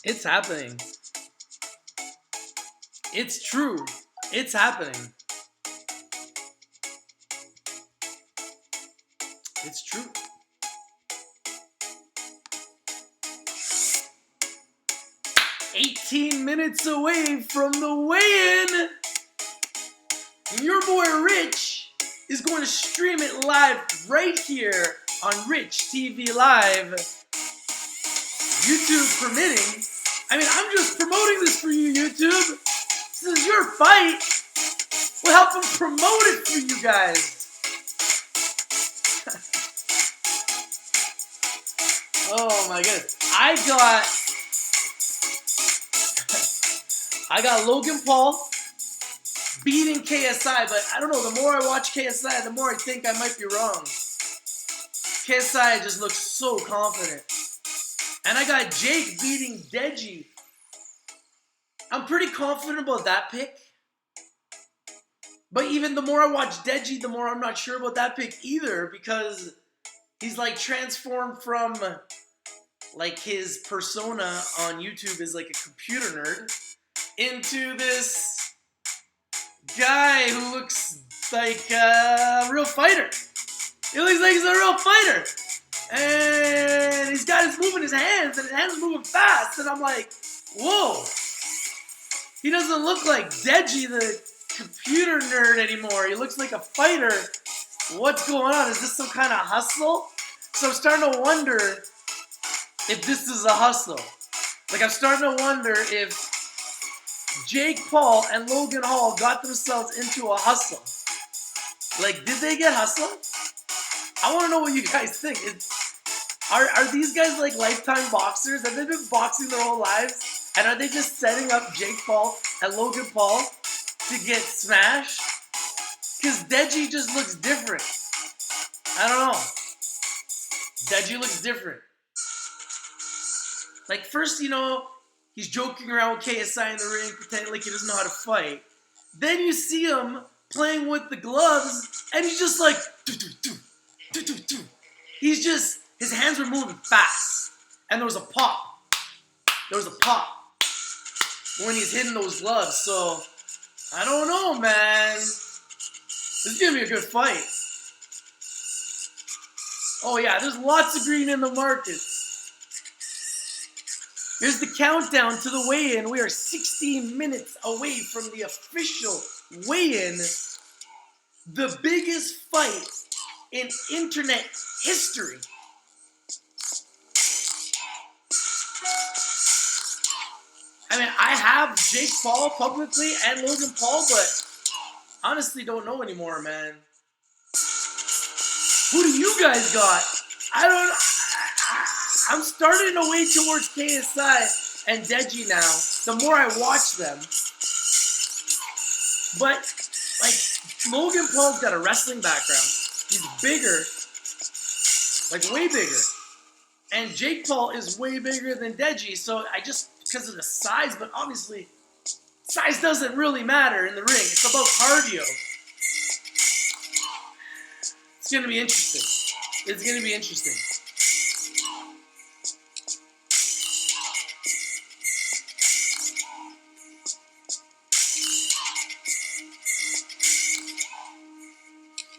It's happening. It's true. It's happening. It's true. "18 minutes away from the weigh-in. And your boy Rich is going to stream it live right here on Rich TV Live. YouTube permitting. I mean, I'm just promoting this for you, YouTube. This is your fight. We'll help them promote it for you guys. Oh my goodness. I got Logan Paul beating KSI, but I don't know, the more I watch KSI, the more I think I might be wrong. KSI just looks so confident. And I got Jake beating Deji. I'm pretty confident about that pick. But even the more I watch Deji, the more I'm not sure about that pick either, because he's like transformed from like his persona on YouTube is like a computer nerd into this guy who looks like a real fighter. He looks like he's a real fighter. And he's got his moving his hands, and his hands are moving fast. And I'm like, whoa. He doesn't look like Deji, the computer nerd, anymore. He looks like a fighter. What's going on? Is this some kind of hustle? So I'm starting to wonder if this is a hustle. Like, I'm starting to wonder if Jake Paul and Logan Paul got themselves into a hustle. Like, did they get hustled? I want to know what you guys think. Are these guys like lifetime boxers? Have they been boxing their whole lives? And are they just setting up Jake Paul and Logan Paul to get smashed? Because Deji just looks different. I don't know. Deji looks different. Like, first, you know, he's joking around with KSI in the ring, pretending like he doesn't know how to fight. Then you see him playing with the gloves, and he's just like, do. He's just, his hands were moving fast. And there was a pop. There was a pop when he's hitting those gloves. So, I don't know, man. This is going to be a good fight. Oh, yeah, there's lots of green in the markets. Here's the countdown to the weigh-in. We are 16 minutes away from the official weigh-in. The biggest fight in internet history. I mean, I have Jake Paul publicly and Logan Paul, but honestly don't know anymore, man. Who do you guys got? I don't know. I'm starting to weigh towards KSI and Deji now, the more I watch them. But, like, Logan Paul's got a wrestling background. He's bigger, like way bigger. And Jake Paul is way bigger than Deji, so I just, because of the size, but obviously, size doesn't really matter in the ring. It's about cardio. It's going to be interesting. It's going to be interesting.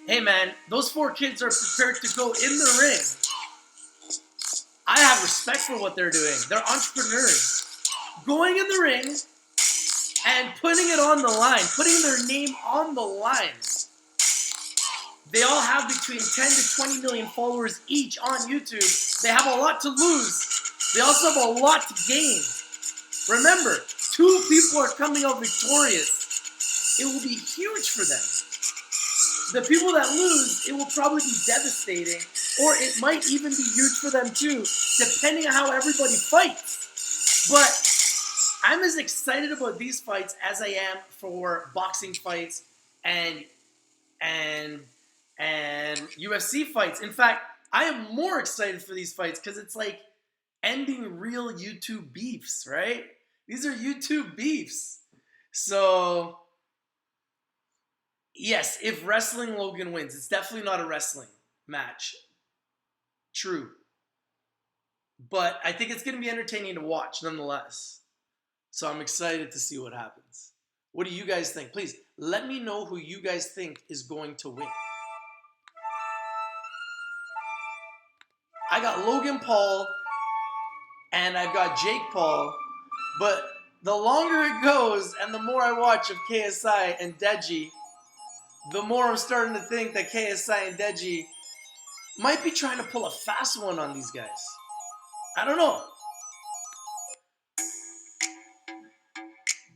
Hey man, those 4 kids are prepared to go in the ring. I have respect for what they're doing. They're entrepreneurs. Going in the ring and putting it on the line, putting their name on the line. They all have between 10 to 20 million followers each on YouTube. They have a lot to lose. They also have a lot to gain. Remember, 2 people are coming out victorious. It will be huge for them. The people that lose, it will probably be devastating, or it might even be huge for them too, depending on how everybody fights. But I'm as excited about these fights as I am for boxing fights and UFC fights. In fact, I am more excited for these fights because it's like ending real YouTube beefs, right? These are YouTube beefs. So yes, if wrestling Logan wins, it's definitely not a wrestling match. True. But I think it's going to be entertaining to watch nonetheless. So I'm excited to see what happens. What do you guys think? Please let me know who you guys think is going to win. I got Logan Paul and I've got Jake Paul, but the longer it goes and the more I watch of KSI and Deji, the more I'm starting to think that KSI and Deji might be trying to pull a fast one on these guys. I don't know.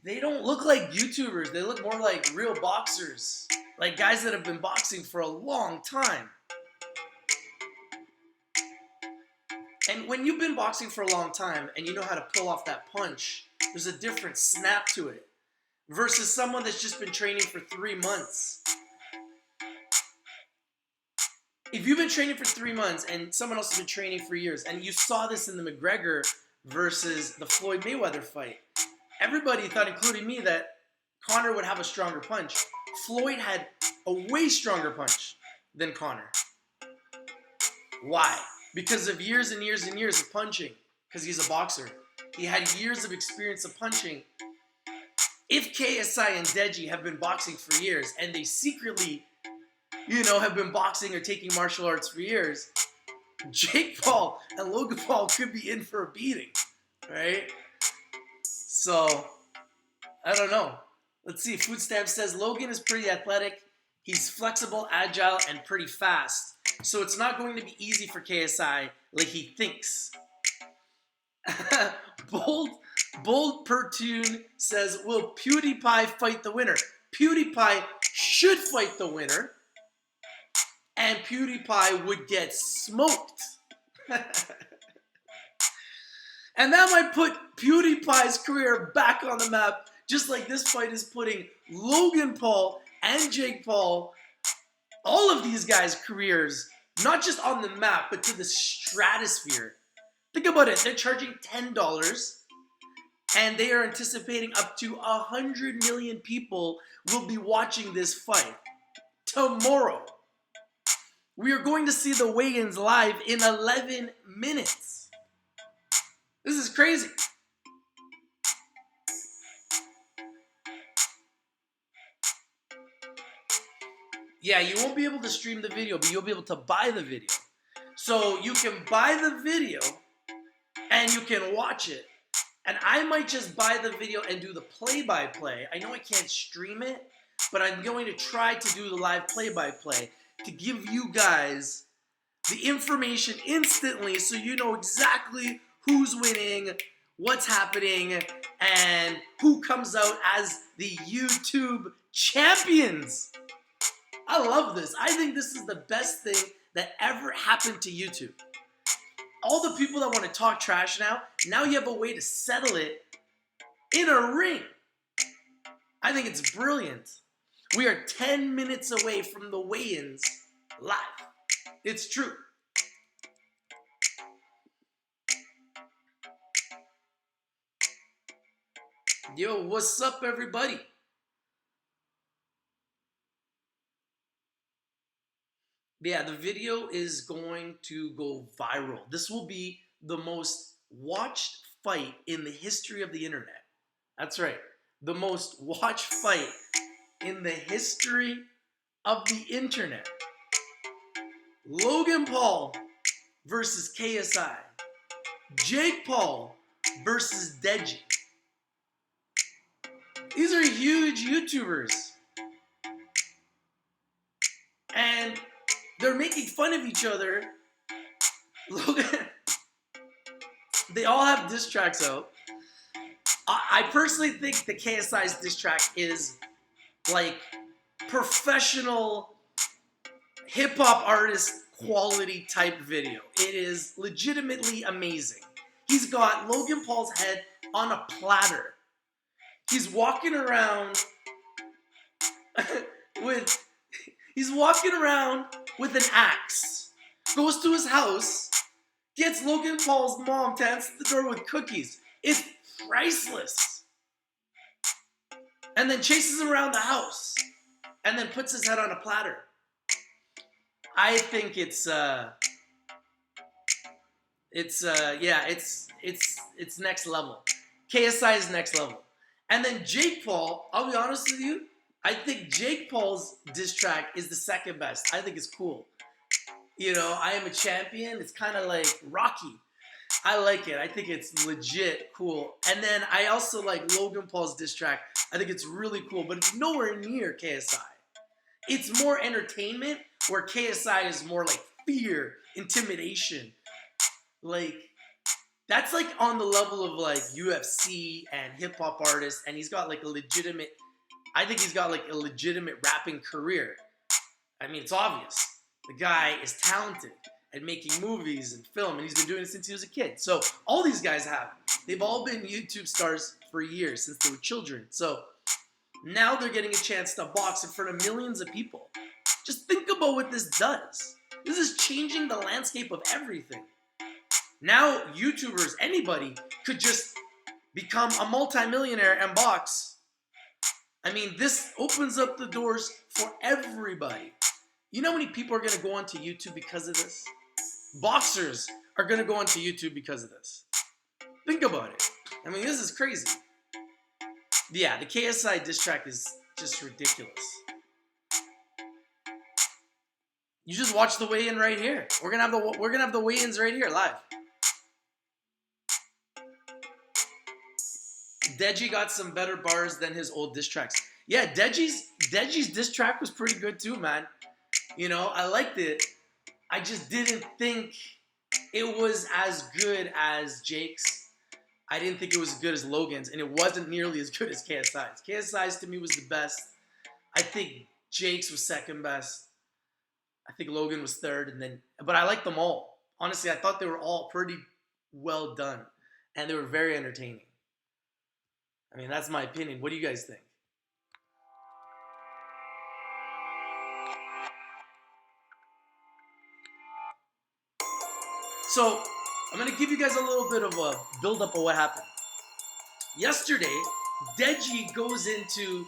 They don't look like YouTubers. They look more like real boxers. Like guys that have been boxing for a long time. And when you've been boxing for a long time and you know how to pull off that punch, there's a different snap to it. Versus someone that's just been training for 3 months. If you've been training for 3 months and someone else has been training for years, and you saw this in the McGregor versus the Floyd Mayweather fight, everybody thought, including me, that Conor would have a stronger punch. Floyd had a way stronger punch than Conor. Why? Because of years and years and years of punching. Because he's a boxer. He had years of experience of punching. If KSI and Deji have been boxing for years, and they secretly, have been boxing or taking martial arts for years, Jake Paul and Logan Paul could be in for a beating, right? So, I don't know. Let's see. Food Stamp says Logan is pretty athletic. He's flexible, agile, and pretty fast. So it's not going to be easy for KSI like he thinks. Bold Pertune says, will PewDiePie fight the winner? PewDiePie should fight the winner. And PewDiePie would get smoked. And that might put PewDiePie's career back on the map, just like this fight is putting Logan Paul and Jake Paul, all of these guys' careers, not just on the map, but to the stratosphere. Think about it. They're charging $10, and they are anticipating up to 100 million people will be watching this fight tomorrow. We are going to see the weigh-ins live in 11 minutes. This is crazy. Yeah, you won't be able to stream the video, but you'll be able to buy the video. So you can buy the video and you can watch it. And I might just buy the video and do the play-by-play. I know I can't stream it, but I'm going to try to do the live play-by-play to give you guys the information instantly so you know exactly who's winning, what's happening, and who comes out as the YouTube champions. I love this. I think this is the best thing that ever happened to YouTube. All the people that want to talk trash now you have a way to settle it in a ring. I think it's brilliant. We are 10 minutes away from the weigh-ins live. It's true. Yo, what's up, everybody? Yeah, the video is going to go viral. This will be the most watched fight in the history of the internet. That's right. The most watched fight in the history of the internet. Logan Paul versus KSI. Jake Paul versus Deji. These are huge YouTubers. And they're making fun of each other. Logan, they all have diss tracks out. I personally think the KSI's diss track is like professional hip-hop artist quality type video. It is legitimately amazing. He's got Logan Paul's head on a platter. He's walking around with an axe. Goes to his house, gets Logan Paul's mom to answer the door with cookies. It's priceless. And then chases him around the house. And then puts his head on a platter. I think it's It's yeah, it's next level. KSI is next level. And then Jake Paul, I'll be honest with you, I think Jake Paul's diss track is the second best. I think it's cool. You know, I am a champion. It's kind of like Rocky. I like it. I think it's legit cool. And then I also like Logan Paul's diss track. I think it's really cool, but it's nowhere near KSI. It's more entertainment, where KSI is more like fear, intimidation. Like, that's like on the level of like UFC and hip hop artists, and he's got like a legitimate, I think he's got like a legitimate rapping career. I mean, it's obvious. The guy is talented at making movies and film, and he's been doing it since he was a kid. So all these guys have. They've all been YouTube stars for years, since they were children. So now they're getting a chance to box in front of millions of people. Just think about what this does. This is changing the landscape of everything. Now YouTubers, anybody, could just become a multimillionaire and box. I mean, this opens up the doors for everybody. You know how many people are going to go onto YouTube because of this? Boxers are going to go onto YouTube because of this. Think about it. I mean, this is crazy. Yeah, the KSI diss track is just ridiculous. You just watch the weigh-in right here. We're gonna have the weigh-ins right here live. Deji got some better bars than his old diss tracks. Yeah, Deji's diss track was pretty good too, man. You know, I liked it. I just didn't think it was as good as Jake's. I didn't think it was as good as Logan's, and it wasn't nearly as good as KSI's. KSI's to me was the best. I think Jake's was second best. I think Logan was third, but I liked them all. Honestly, I thought they were all pretty well done, and they were very entertaining. I mean, that's my opinion. What do you guys think? So, I'm going to give you guys a little bit of a build-up of what happened. Yesterday, Deji goes into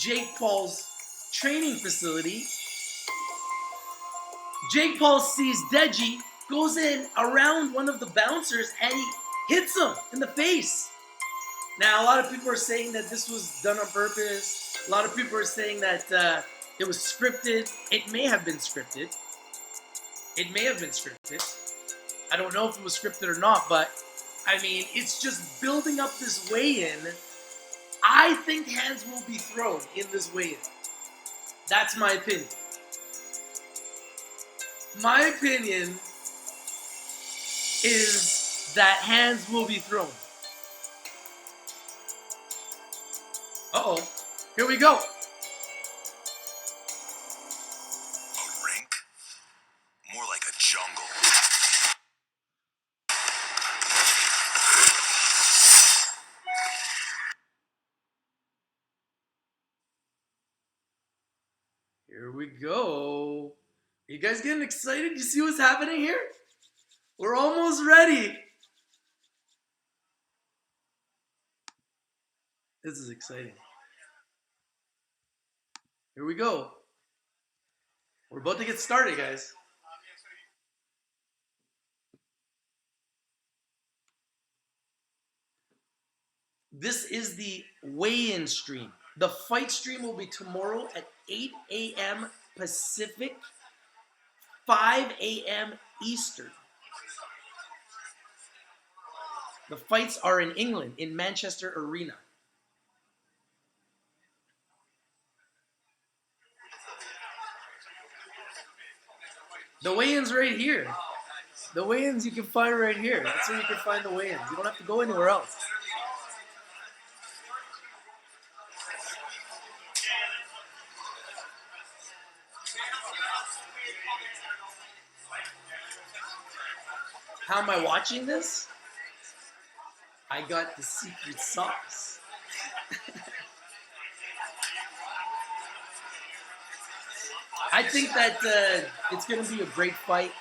Jake Paul's training facility. Jake Paul sees Deji, goes in around one of the bouncers, and he hits him in the face. Now, a lot of people are saying that this was done on purpose. A lot of people are saying that it was scripted. It may have been scripted. It may have been scripted. I don't know if it was scripted or not, but I mean, it's just building up this weigh-in. I think hands will be thrown in this weigh-in. That's my opinion. My opinion is that hands will be thrown. Uh-oh. Here we go. A rink? More like a jungle. Here we go. You guys getting excited? You see what's happening here? We're almost ready. This is exciting. Here we go. We're about to get started, guys. This is the weigh-in stream. The fight stream will be tomorrow at 8 a.m. Pacific, 5 a.m. Eastern. The fights are in England, in Manchester Arena. The weigh-in's right here. The weigh-ins you can find right here. That's where you can find the weigh-ins. You don't have to go anywhere else. How am I watching this? I got the secret sauce. I think that it's going to be a great fight,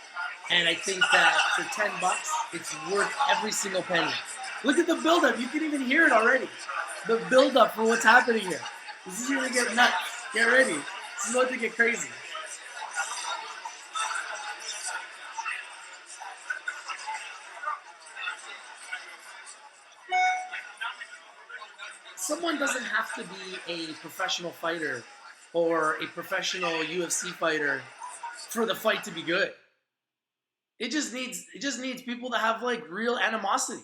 and I think that for $10, it's worth every single penny. Look at the buildup. You can even hear it already. The buildup for what's happening here. This is going to get nuts. Get ready. This is about to get crazy. someone doesn't have to be a professional fighter or a professional UFC fighter for the fight to be good. It just needs people that have like real animosity.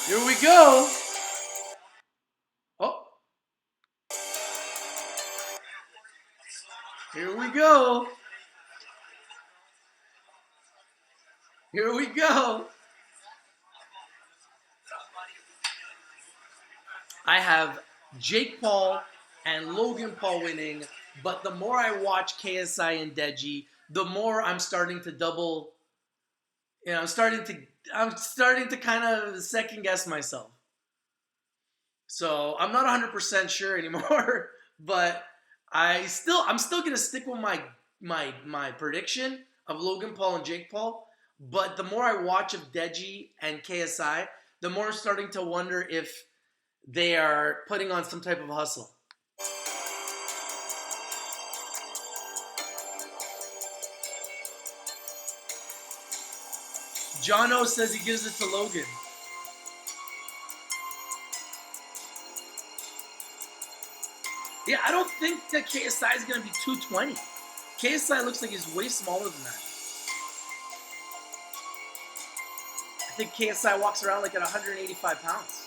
Here we go. Oh. Here we go. Here we go. I have Jake Paul and Logan Paul winning, but the more I watch KSI and Deji, the more I'm starting to double. I'm starting to kind of second guess myself. So I'm not 100% sure anymore, but I'm still gonna stick with my prediction of Logan Paul and Jake Paul. But the more I watch of Deji and KSI, the more I'm starting to wonder if they are putting on some type of hustle. Jono says he gives it to Logan. Yeah, I don't think that KSI is going to be 220. KSI looks like he's way smaller than that. I think KSI walks around like at 185 pounds.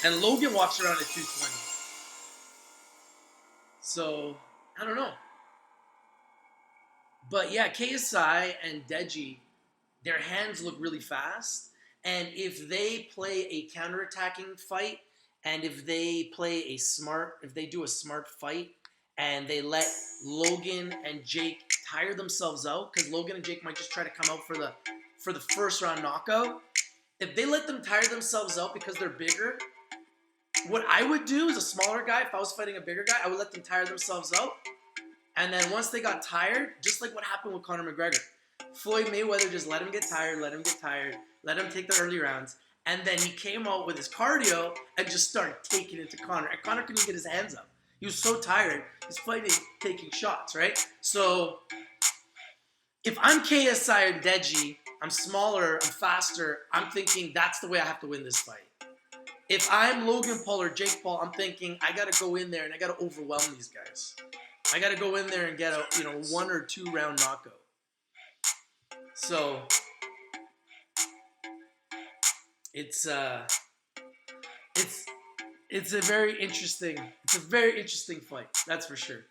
And Logan walks around at 220. So, I don't know. But yeah, KSI and Deji, their hands look really fast. And if they play a counterattacking fight, and if they do a smart fight, and they let Logan and Jake tire themselves out, because Logan and Jake might just try to come out for the first round knockout. If they let them tire themselves out because they're bigger, what I would do as a smaller guy, if I was fighting a bigger guy, I would let them tire themselves out. And then once they got tired, just like what happened with Conor McGregor, Floyd Mayweather just let him get tired, let him take the early rounds, and then he came out with his cardio and just started taking it to Conor. And Conor couldn't get his hands up. He was so tired, he's fighting, taking shots, right? So, if I'm KSI or Deji, I'm smaller, I'm faster, I'm thinking that's the way I have to win this fight. If I'm Logan Paul or Jake Paul, I'm thinking I got to go in there and I got to overwhelm these guys. I got to go in there and get a 1 or 2 round knockout. So it's a very interesting fight. That's for sure.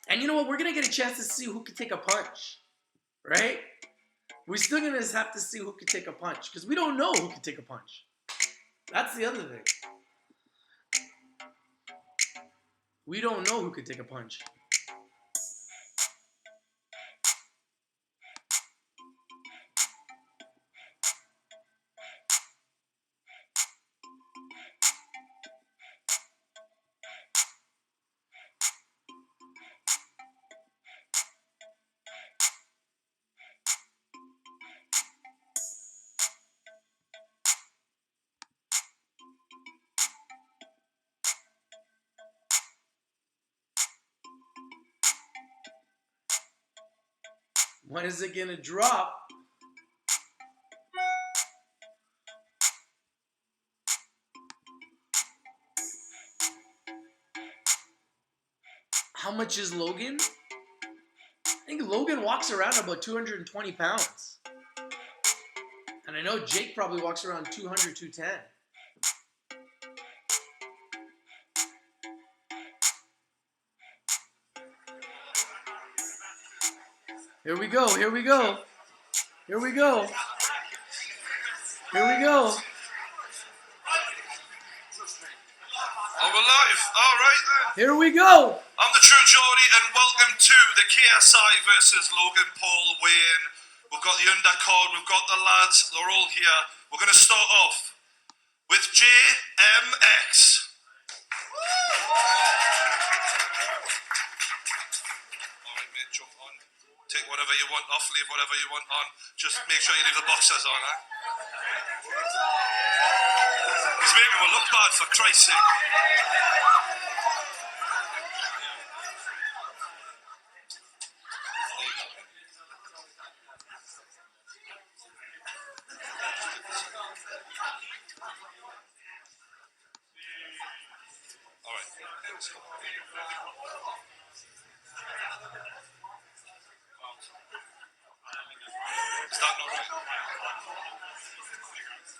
And you know what? We're gonna get a chance to see who can take a punch, right? We're still gonna have to see who can take a punch because we don't know who can take a punch. That's the other thing. We don't know who could take a punch. When is it gonna drop? How much is Logan? I think Logan walks around about 220 pounds. And I know Jake probably walks around 200, 210. Here we go, here we go. Here we go. Here we go. Oh, we're live. All right then. Here we go. I'm the True Geordie, and welcome to the KSI versus Logan Paul weigh-in. We've got the Undercard, we've got the lads, they're all here. We're going to start off with JMX. All right, mate, jump on. Take whatever you want off, leave whatever you want on. Just make sure you leave the boxers on, eh? He's making me look bad, for Christ's sake. Is that not right?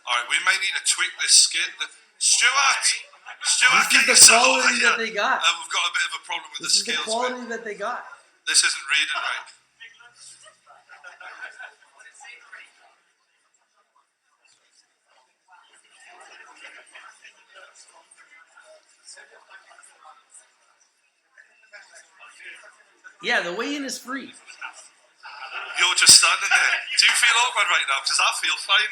Alright, we may need to tweak this skit. Stuart, This get is the yourself over quality here. that they got. We've got a bit of a problem with This the is the scales, quality mate. that they got. This isn't reading right. Yeah, the weigh-in is free. You're just standing there. Do you feel awkward right now? Because I feel fine.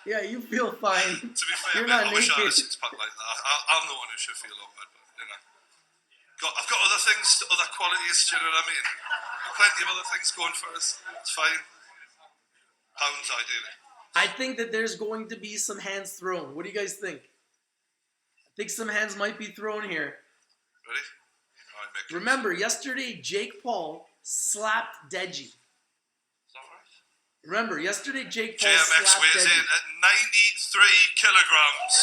Yeah, you feel fine. To be fair, You're mate, not I wish I had a naked. six-pack like that. I'm the one who should feel awkward, but you know. I've got other things, other qualities, do you know what I mean? Plenty of other things going for us. It's fine. Pounds, ideally. I think that there's going to be some hands thrown. What do you guys think? I think some hands might be thrown here. Ready? All right, Mick. Remember, yesterday Jake Paul slapped Deji. Is that right? Remember, yesterday Jake Paul JMX slapped weighs in Deji. at 93 kilograms.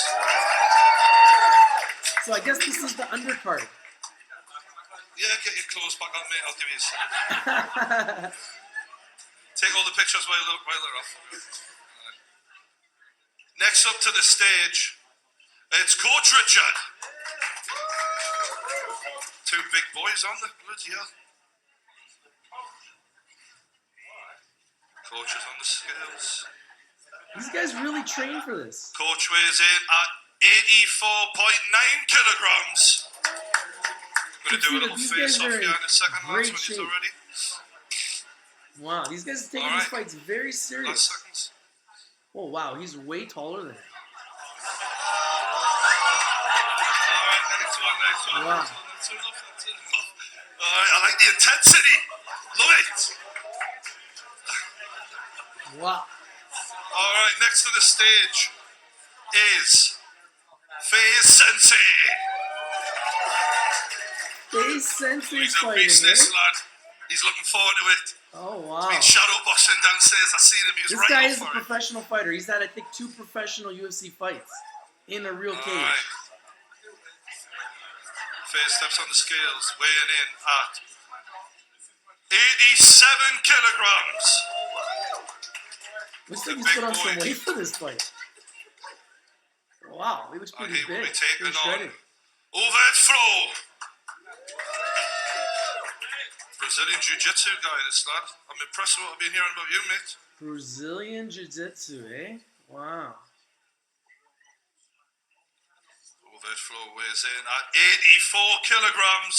So I guess this is the undercard. Yeah, get your clothes back on, mate. I'll give you a second. Take all the pictures while they're off. Right. Next up to the stage, it's Coach Richard. Two big boys on the bloody hell. Coach is on the scales. These guys really train for this. Coach weighs in at 84.9 kilograms. I'm going to do a little These face guys off are here in a second, lads, great when he's shape. already. Wow, these guys are taking All these right. fights very Last serious. seconds. Oh wow, he's way taller than him. Alright, nice one. Wow. That's enough. Alright, I like the intensity. Love it. Wow. Alright, next to the stage is FaZe Sensei. FaZe Sensei's He's a fighting, beast, eh? this lad. He's looking forward to it. Oh wow. Been shadow boxing downstairs. I seen him. He was This right guy up is a for it. professional fighter. He's had, I think, 2 professional UFC fights in a real cage. Alright. FaZe steps on the scales, weighing in at 87 kilograms. Looks The like he's big put on some boy. weight for this fight. Wow, he looks And pretty he will big. be taking Pretty on shredded. Overt Flow. Brazilian Jiu-Jitsu guy, this lad. I'm impressed with what I've been hearing about you, mate. Brazilian Jiu-Jitsu, eh? Wow. Overt Flow weighs in at 84 kilograms.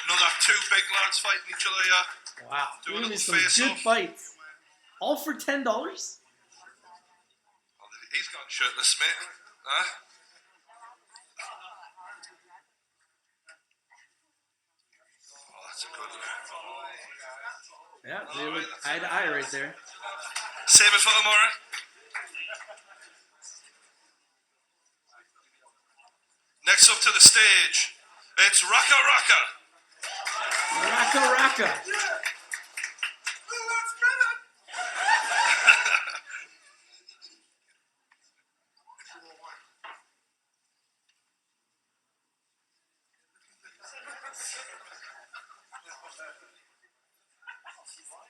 Another 2 big lads fighting each other here. Wow. Do a Gonna be little some good face-off. fights. All for $10? Oh, he's gone shirtless, mate. Huh? Oh, that's a good one. Yeah, they look eye to eye right there. Save it for tomorrow. Next up to the stage, it's Raka Raka. Raka Raka.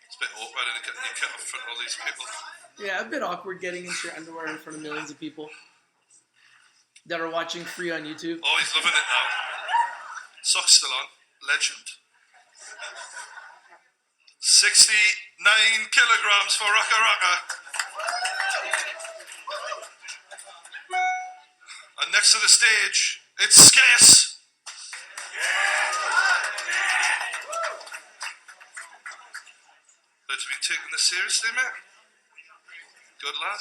It's a bit awkward, isn't it, getting your kit up in front of all these people. Yeah, a bit awkward getting into your underwear in front of millions of people that are watching free on YouTube. Oh, he's loving it now. Socks still on. Legend. 69 kilograms for Raka Raka. And next to the stage, it's Scarce. Have you been taking this seriously, mate? Good lad.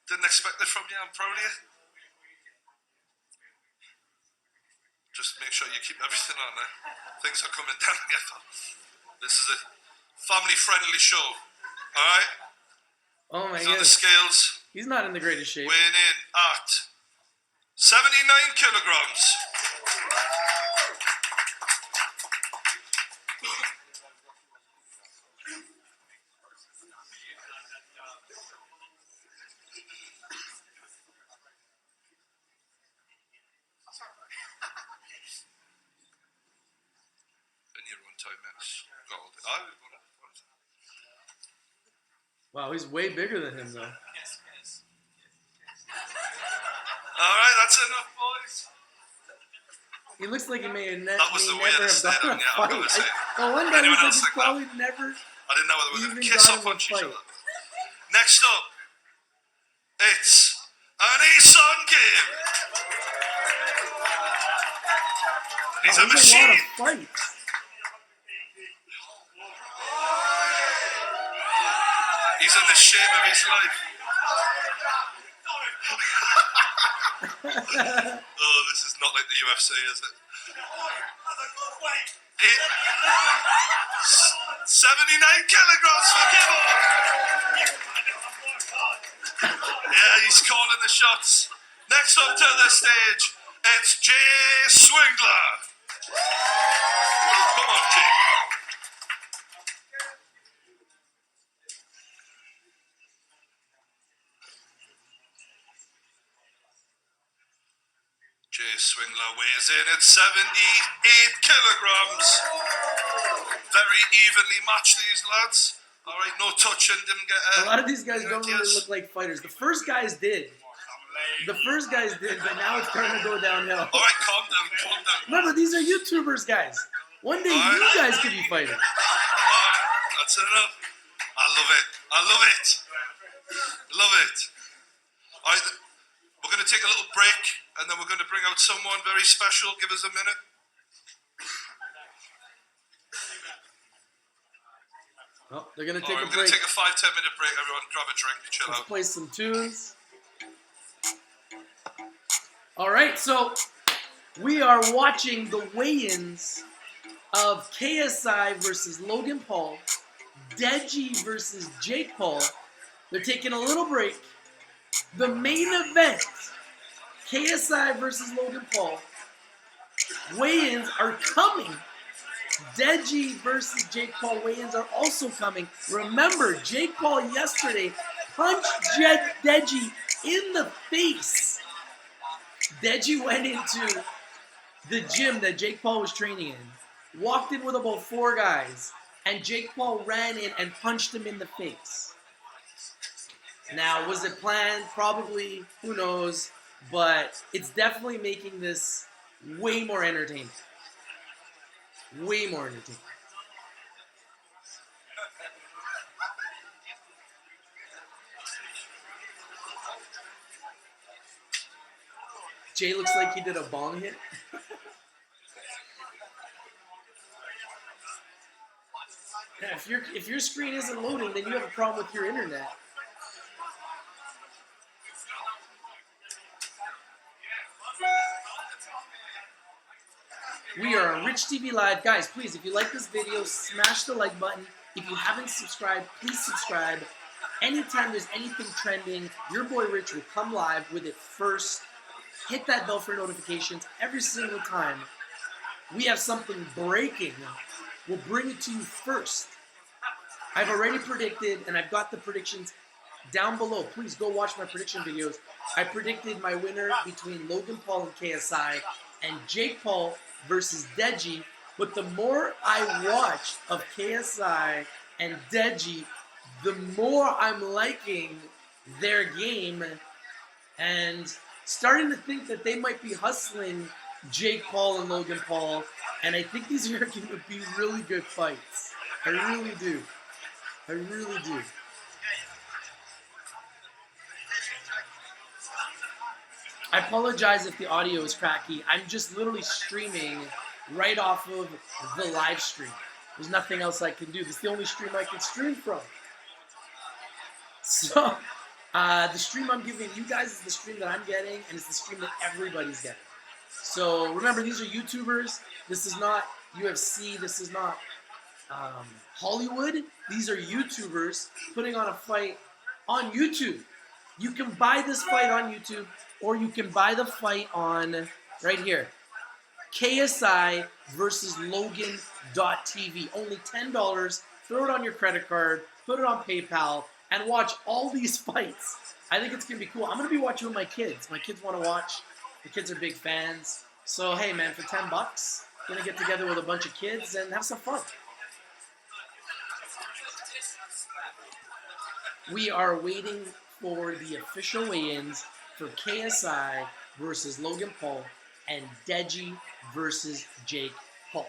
Didn't expect it from you. I'm proud of you. Just make sure you keep everything on there. Things are coming down here. This is a family-friendly show. All right? Oh my He's on the goodness. scales, He's not in the greatest shape. weighing in at 79 kilograms. Wow, he's way bigger than him, though. All right, that's enough, boys. He looks like he may That was the never have weirdest done statement, a yeah, fight. I'm gonna say. The one guy Anyone looks else like he's think that? probably never I didn't know whether we were going to even kiss or got in a punch each fight. other. Next up, it's an Eson game. He's a machine. A lot of fights. He's in the shape of his life. Oh, this is not like the UFC, is it? 79 kilograms for Kibble. Yeah, he's calling the shots. Next up to the stage, it's Jay Swingler. Come on, Jay. Jay Swingler weighs in at 78 kilograms. Very evenly matched, these lads. All right, no touching, didn't get a lot of these guys don't really look like fighters. The first guys did. But now it's starting to go downhill. All right, calm down. Remember, these are YouTubers, guys. One day you guys could be fighters. That's enough. I love it. All right, we're going to take a little break, and then we're going to bring out someone very special. Give us a minute. Oh, they're going to take We're a going break. to take a 5-10 minute break. Everyone, grab a drink, chill Let's out. play some tunes. All right, so we are watching the weigh-ins of KSI versus Logan Paul, Deji versus Jake Paul. They're taking a little break. The main event, KSI versus Logan Paul, weigh-ins are coming. Deji versus Jake Paul weigh-ins are also coming. Remember, Jake Paul yesterday punched Deji in the face. Deji went into the gym that Jake Paul was training in, walked in with about 4 guys, and Jake Paul ran in and punched him in the face. Now, was it planned? Probably. Who knows? But it's definitely making this way more entertaining. Way more entertaining. Jay looks like he did a bong hit. Yeah, if your screen isn't loading, then you have a problem with your internet. We are on Rich TV Live. Guys, please, if you like this video, smash the like button. If you haven't subscribed, please subscribe. Anytime there's anything trending, your boy Rich will come live with it first. Hit that bell for notifications every single time we have something breaking. We'll bring it to you first. I've already predicted, and I've got the predictions down below. Please go watch my prediction videos. I predicted my winner between Logan Paul and KSI and Jake Paul versus Deji. But the more I watch of KSI and Deji, the more I'm liking their game and starting to think that they might be hustling Jake Paul and Logan Paul. And I think these are going to be really good fights. I really do. I really do. I apologize if the audio is cracky. I'm just literally streaming right off of the live stream. There's nothing else I can do. This is the only stream I can stream from. So, the stream I'm giving you guys is the stream that I'm getting, and it's the stream that everybody's getting. So, remember, these are YouTubers. This is not UFC. This is not Hollywood. These are YouTubers putting on a fight on YouTube. You can buy this fight on YouTube, or you can buy the fight on, right here, KSI versus Logan.tv. Only $10. Throw it on your credit card, put it on PayPal, and watch all these fights. I think it's going to be cool. I'm going to be watching with my kids. My kids want to watch. The kids are big fans. So, hey, man, for $10, going to get together with a bunch of kids and have some fun. We are waiting for the official weigh-ins for KSI versus Logan Paul and Deji versus Jake Paul.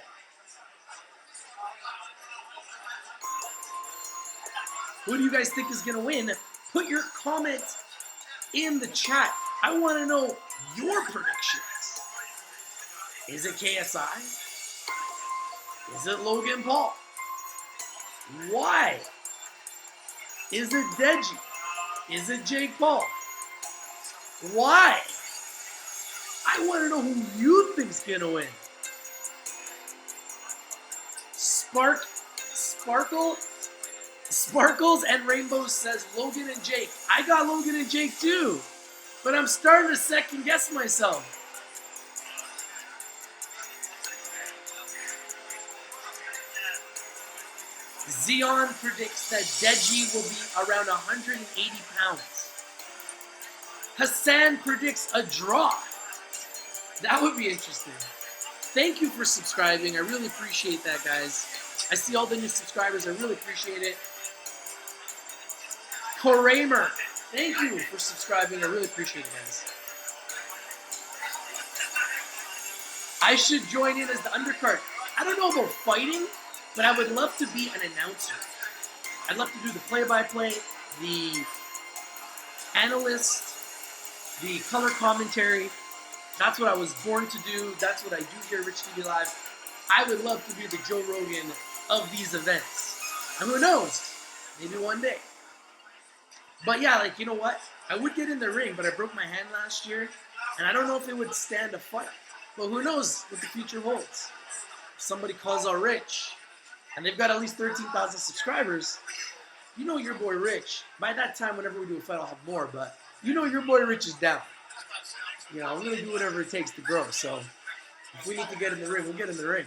Who do you guys think is going to win? Put your comments in the chat. I want to know your predictions. Is it KSI? Is it Logan Paul? Why? Is it Deji? Is it Jake Paul? Why? I want to know who you think's going to win. Sparkles and Rainbow says Logan and Jake. I got Logan and Jake too, but I'm starting to second guess myself. Zion predicts that Deji will be around 180 pounds. Hassan predicts a draw. That would be interesting. Thank you for subscribing. I really appreciate that, guys. I see all the new subscribers. I really appreciate it. Koramer, thank you for subscribing. I really appreciate it, guys. I should join in as the undercard. I don't know about fighting, but I would love to be an announcer. I'd love to do the play-by-play, the analyst, the color commentary. That's what I was born to do. That's what I do here at Rich TV Live. I would love to be the Joe Rogan of these events. And who knows? Maybe one day. But yeah, like, you know what? I would get in the ring, but I broke my hand last year. And I don't know if it would stand a fight. But who knows what the future holds. If somebody calls out Rich, and they've got at least 13,000 subscribers, you know your boy Rich. By that time, whenever we do a fight, I'll have more. But you know your boy Rich is down. You know, I'm going to do whatever it takes to grow. So if we need to get in the ring, we'll get in the ring.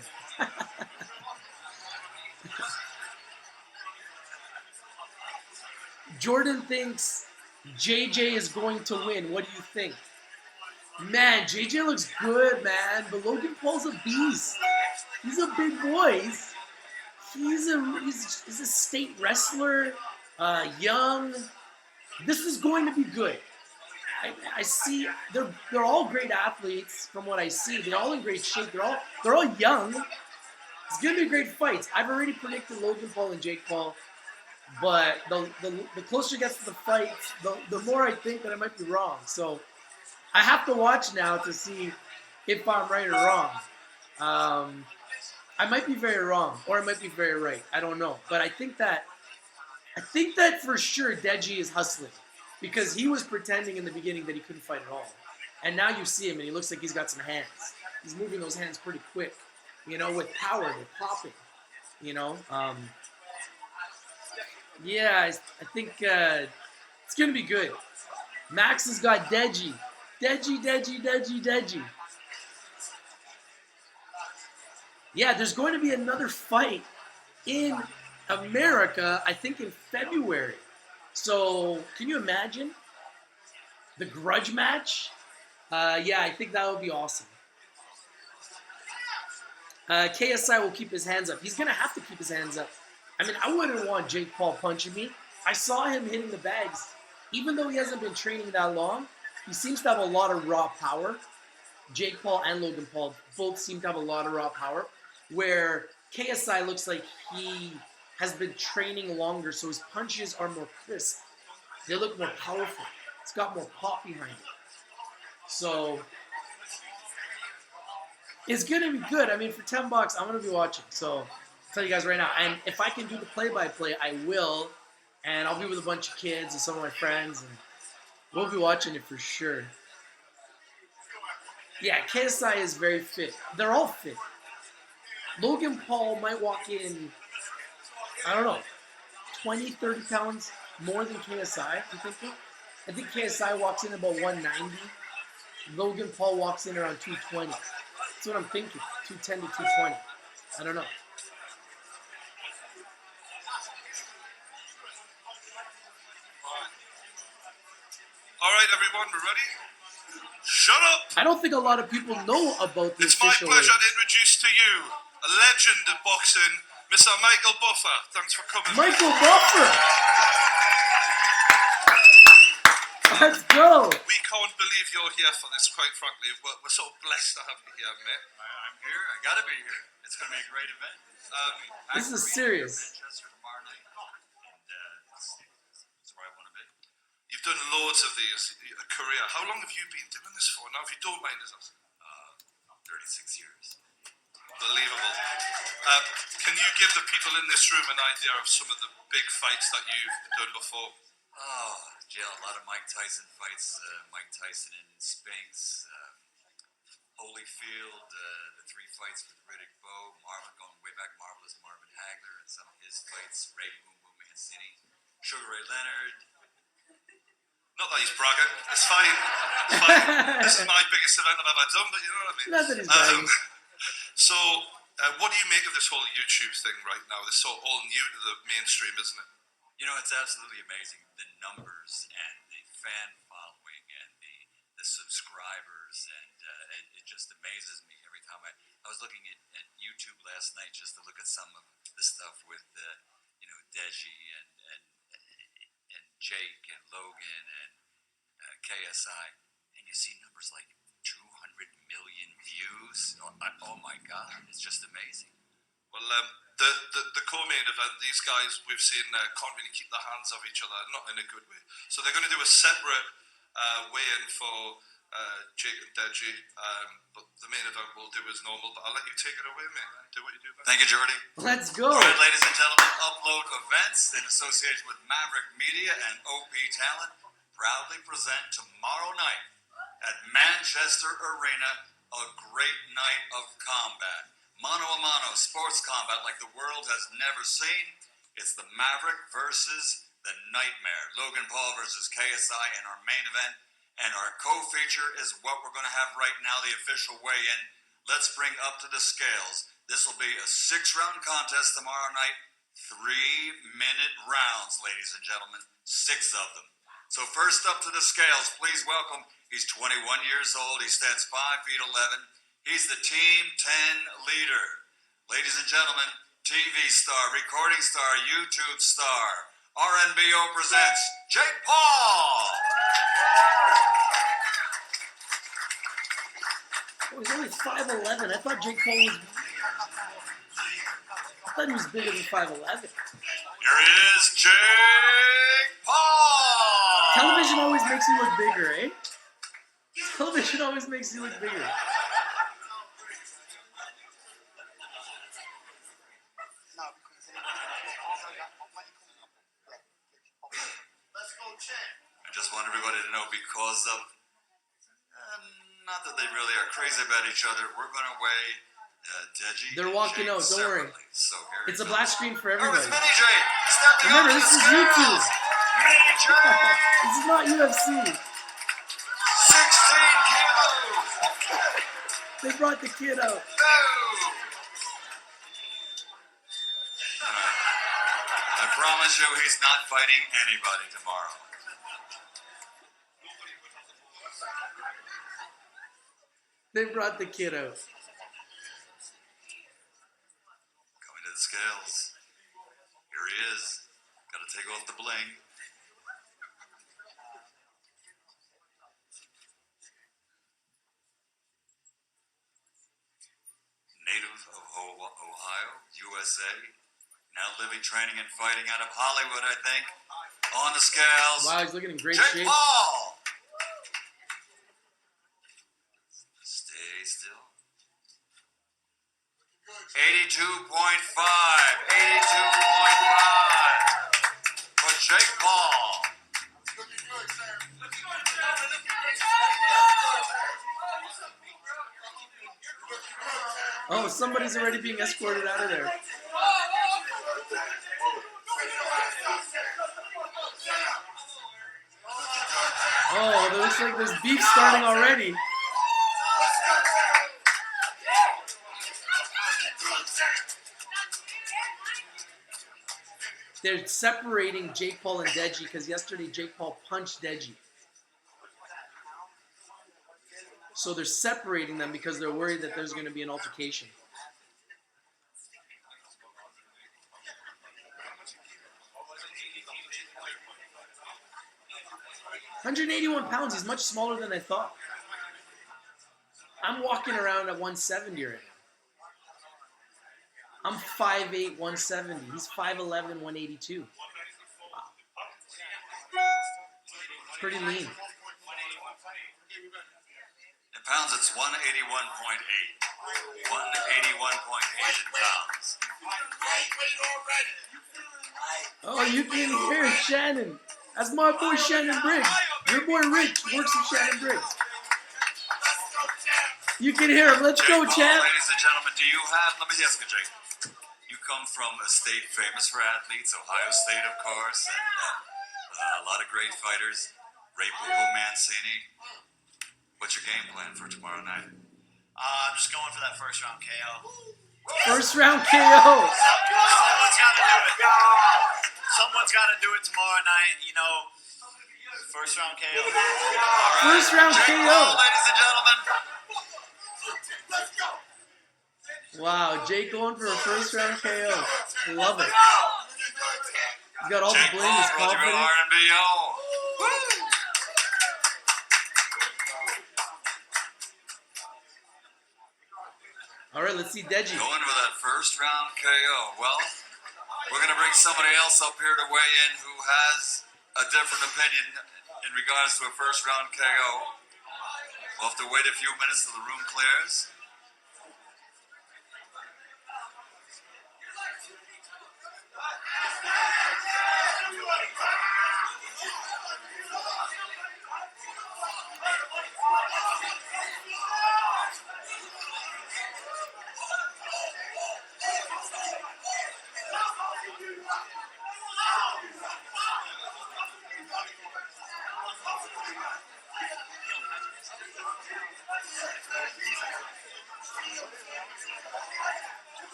Jordan thinks JJ is going to win. What do you think? Man, JJ looks good, man. But Logan Paul's a beast. He's a big boy. He's a state wrestler, young. This is going to be good. I see they're all great athletes from what I see. They're all in great shape. They're all young. It's gonna be great fights. I've already predicted Logan Paul and Jake Paul, but the closer it gets to the fights, the more I think that I might be wrong. So I have to watch now to see if I'm right or wrong. I might be very wrong, or I might be very right. I don't know, but I think that for sure Deji is hustling. Because he was pretending in the beginning that he couldn't fight at all. And now you see him and he looks like he's got some hands. He's moving those hands pretty quick. You know, with power, they're popping. You know? Yeah, I think it's going to be good. Max has got Deji. Deji. Yeah, there's going to be another fight in America, I think in February. So, can you imagine the grudge match? Yeah, I think that would be awesome. KSI will keep his hands up. He's going to have to keep his hands up. I mean, I wouldn't want Jake Paul punching me. I saw him hitting the bags. Even though he hasn't been training that long, he seems to have a lot of raw power. Jake Paul and Logan Paul both seem to have a lot of raw power. Where KSI looks like he has been training longer, so his punches are more crisp. They look more powerful. It's got more pop behind it. So it's gonna be good. I mean, for $10, I'm gonna be watching. So I'll tell you guys right now. And if I can do the play-by-play, I will. And I'll be with a bunch of kids and some of my friends, and we'll be watching it for sure. Yeah, KSI is very fit. They're all fit. Logan Paul might walk in, I don't know, 20, 30 pounds more than KSI, you thinking? I think KSI walks in about 190. Logan Paul walks in around 220. That's what I'm thinking, 210 to 220. I don't know. All right, everyone, we're ready? Shut up! I don't think a lot of people know about the It's my official pleasure weight. to introduce to you a legend of boxing, Mr. Michael Buffer. Thanks for coming. Michael Buffer! Let's go. We can't believe you're here for this, quite frankly. We're so blessed to have you here, mate. I'm here. I gotta be here. It's gonna be a great event. This is serious. Manchester tomorrow night, and it's where I want to be. You've done loads of these, a career. How long have you been doing this for now, if you don't mind us asking? 36 years. Unbelievable. Can you give the people in this room an idea of some of the big fights that you've done before? Oh, yeah, a lot of Mike Tyson fights. Mike Tyson and Spinks, Holyfield, the 3 fights with Riddick Bowe, Marvin, going way back, Marvelous Marvin Hagler, and some of his fights, Ray Boom Boom Mancini, Sugar Ray Leonard. Not that he's bragging. It's fine. It's fine. This is my biggest event I've ever done, but you know what I mean. Not that he's bragging. So, what do you make of this whole YouTube thing right now? This is all new to the mainstream, isn't it? You know, it's absolutely amazing, the numbers and the fan following and the subscribers, and it just amazes me every time. I was looking at YouTube last night just to look at some of the stuff with, Deji and Jake and Logan and KSI, and you see numbers like 200 million views. Oh my God, it's just amazing. Well, the co-main event, these guys we've seen can't really keep their hands off each other, not in a good way. So they're going to do a separate weigh-in for Jake and Deji, but the main event we'll do as normal. But I'll let you take it away, mate. Do what you do best. Thank you, Jordy. Let's go. All right, ladies and gentlemen, Upload Events, in association with Maverick Media and OP Talent, proudly present tomorrow night at Manchester Arena a great night of combat. Mano-a-mano sports combat like the world has never seen. It's the Maverick versus the Nightmare. Logan Paul versus KSI in our main event. And our co-feature is what we're going to have right now, the official weigh-in. Let's bring up to the scales. This will be a 6-round contest tomorrow night. 3-minute rounds, ladies and gentlemen. 6 of them. So first up to the scales, please welcome. He's 21 years old. He stands 5 feet 11. He's the Team 10 leader. Ladies and gentlemen, TV star, recording star, YouTube star, RNBO presents Jake Paul. Oh, he's only 5'11". I thought Jake Paul was. I thought he was bigger than 5'11". Here he is, Jake Paul. Television always makes you look bigger, eh? Television always makes you look bigger. I just want everybody to know, because of, not that they really are crazy about each other, we're going to weigh Deji. They're walking out, don't worry. So here It's a black screen for everybody. Oh, it's Mini J. Stepping Remember, up to this the is scales. YouTube. Mini J. This is not UFC. 16 kilos. They brought the kid out. I promise you he's not fighting anybody tomorrow. They brought the kid out. Going to the scales. Here he is. Got to take off the bling. Native of Ohio, USA. Now living, training, and fighting out of Hollywood, I think. On the scales. Wow, he's looking in great Jake shape. Paul. Stay still. 82.5. 82.5. For Jake Paul. Oh, somebody's already being escorted out of there. Oh, it looks like there's beef starting already. They're separating Jake Paul and Deji because yesterday Jake Paul punched Deji. So they're separating them because they're worried that there's going to be an altercation. 181 pounds. He's much smaller than I thought. I'm walking around at 170 right now. I'm 5'8", 170. He's 5'11", 182. Wow. Pretty lean. In pounds, it's 181.8. 181.8 in pounds. Oh, you can hear Shannon. That's my boy Shannon Briggs. Your boy Rich works with Shannon Briggs. You can hear him. Let's go, Paul, champ. ladies and gentlemen, do you have, let me ask you, Jake. You come from a state famous for athletes, Ohio State, of course, and a lot of great fighters. Ray Boo Mancini. What's your game plan for tomorrow night? I'm just going for that first round KO. First round KO. Someone's got to do it. Someone's got to do it tomorrow night. You know, first round KO. Right. First round Jake KO. Paul, ladies and gentlemen. Wow, Jake going for a first round KO. Love it. He's got all the Jake bling. Paul, He's Roger confident. RBO. All right, let's see Deji. Going for that first round KO. Well, we're going to bring somebody else up here to weigh in who has a different opinion in regards to a first round KO. We'll have to wait a few minutes till the room clears.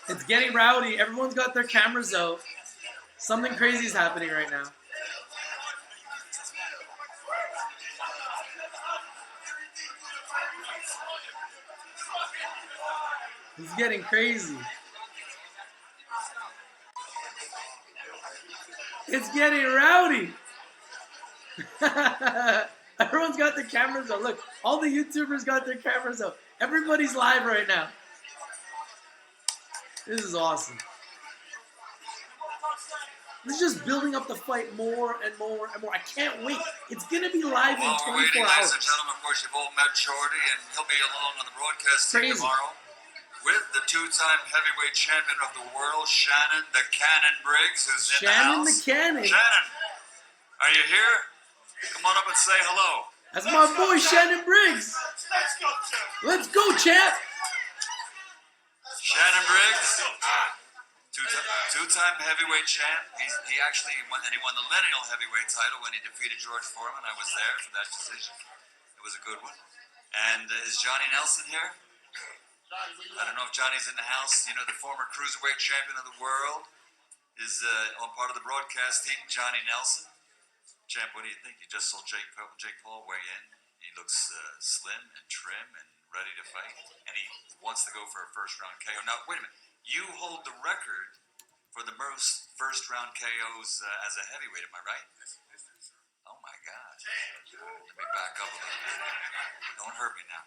It's getting rowdy. Everyone's got their cameras out. Something crazy is happening right now. It's getting crazy. It's getting rowdy. Everyone's got their cameras out. Look, all the YouTubers got their cameras out. Everybody's live right now. This is awesome. This is just building up the fight more and more and more. I can't wait. It's going to be live in While we're 24 waiting, ladies hours. and gentlemen, of course, you've all met Jordy, and he'll be along on the broadcast team Crazy. tomorrow with the two-time heavyweight champion of the world, Shannon the Cannon Briggs, who's in Shannon the the house. Cannon. Shannon, are you here? Come on up and say hello. That's my boy Shannon Briggs. Let's go, champ. Shannon Briggs, two-time heavyweight champ. He actually won the lineal heavyweight title when he defeated George Foreman. I was there for that decision. It was a good one. And is Johnny Nelson here? I don't know if Johnny's in the house. You know, the former cruiserweight champion of the world is on part of the broadcast team. Johnny Nelson. Champ, what do you think? You just saw Jake Paul weigh in. He looks slim and trim and ready to fight. And he wants to go for a first-round KO. Now, wait a minute. You hold the record for the most first-round KOs as a heavyweight. Am I right? Oh, my God. Let me back up a little bit. Don't hurt me now.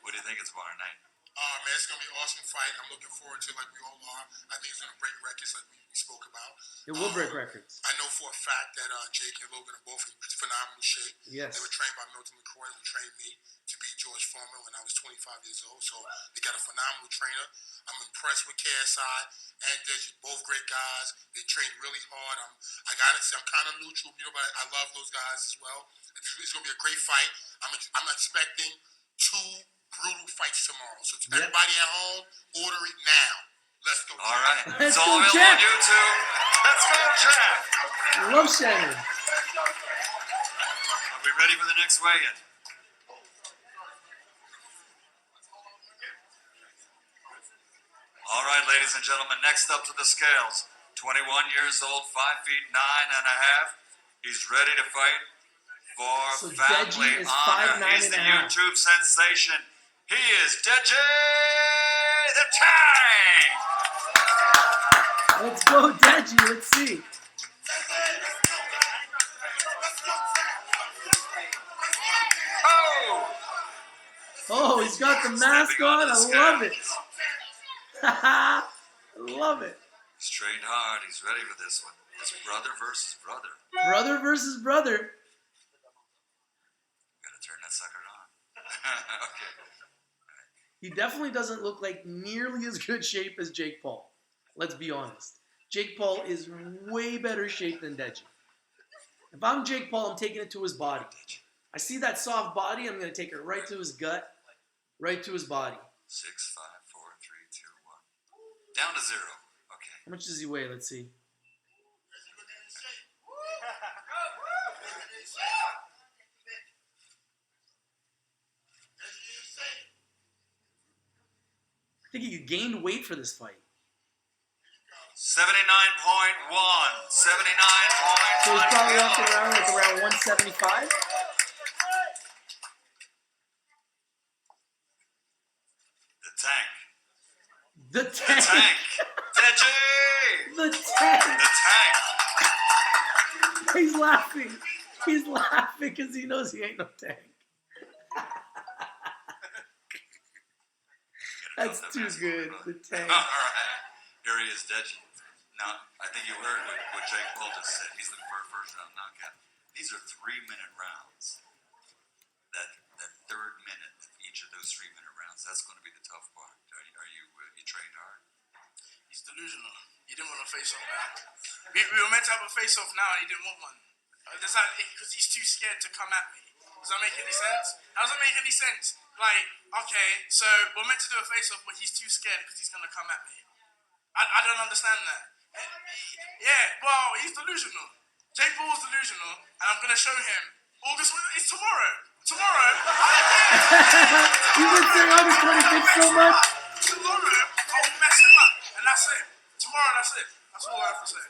What do you think it's tomorrow night? Man, it's going to be an awesome fight. I'm looking forward to it like we all are. I think it's going to break records like we spoke about. It will break records. I know for a fact that Jake and Logan are both in phenomenal shape. Yes. They were trained by Milton McCoy, who trained me to beat George Foreman when I was 25 years old. So they got a phenomenal trainer. I'm impressed with KSI and Deji, both great guys. They train really hard. I got to say, I'm kind of neutral, but I love those guys as well. It's going to be a great fight. I'm expecting two brutal fights tomorrow. So to everybody at home, order it now. Let's go. All right. Let's It's all go, available Jack. on YouTube. Let's go, Jack. Love Shannon. Are we ready for the next weigh-in? All right, ladies and gentlemen, next up to the scales. 21 years old, 5 feet 9 and a half. He's ready to fight. for So family Deji is honor. 5'9" He's and the a half. YouTube sensation. He is Deji the Tank. Let's go, Deji. Let's see. Oh! Oh, he's got the mask Stepping onto on. the I love it. scales. I love it. He's trained hard. He's ready for this one. It's brother versus brother. Brother versus brother. Gotta turn that sucker on. Okay. He definitely doesn't look like nearly as good shape as Jake Paul. Let's be honest. Jake Paul is way better shape than Deji. If I'm Jake Paul, I'm taking it to his body. I see that soft body, I'm going to take it right to his gut, right to his body. 6, 5, 4, 3, 2, 1. Down to 0. Okay. How much does he weigh? Let's see. I think he gained weight for this fight. 79.1. 79.1. So he's probably walking around like around 175. The Tank. The The tank. Tank. Deji. The tank. The Tank. He's laughing. He's laughing because he knows he ain't no tank. That's too good. The tank. All right. Here he is, Deji. Now, I think you heard what Jake Paul just said. He's looking for a first-round knockout. These are 3-minute rounds. That third minute of each of those 3-minute rounds, that's going to be the tough part. Are you trained hard? He's delusional. He didn't want to face off now. We were meant to have a face off now, and he didn't want one. Because he's too scared to come at me. Does that make any sense? How does that make any sense? Like, okay, so we're meant to do a face off, but he's too scared because he's going to come at me. I don't understand that. Yeah, well, he's delusional. Jake Paul's delusional, and I'm going to show him. It's tomorrow. Tomorrow. You've been saying August 25th so much. Tomorrow, I'll mess him up. And that's it. Tomorrow, that's it. That's all I have to say.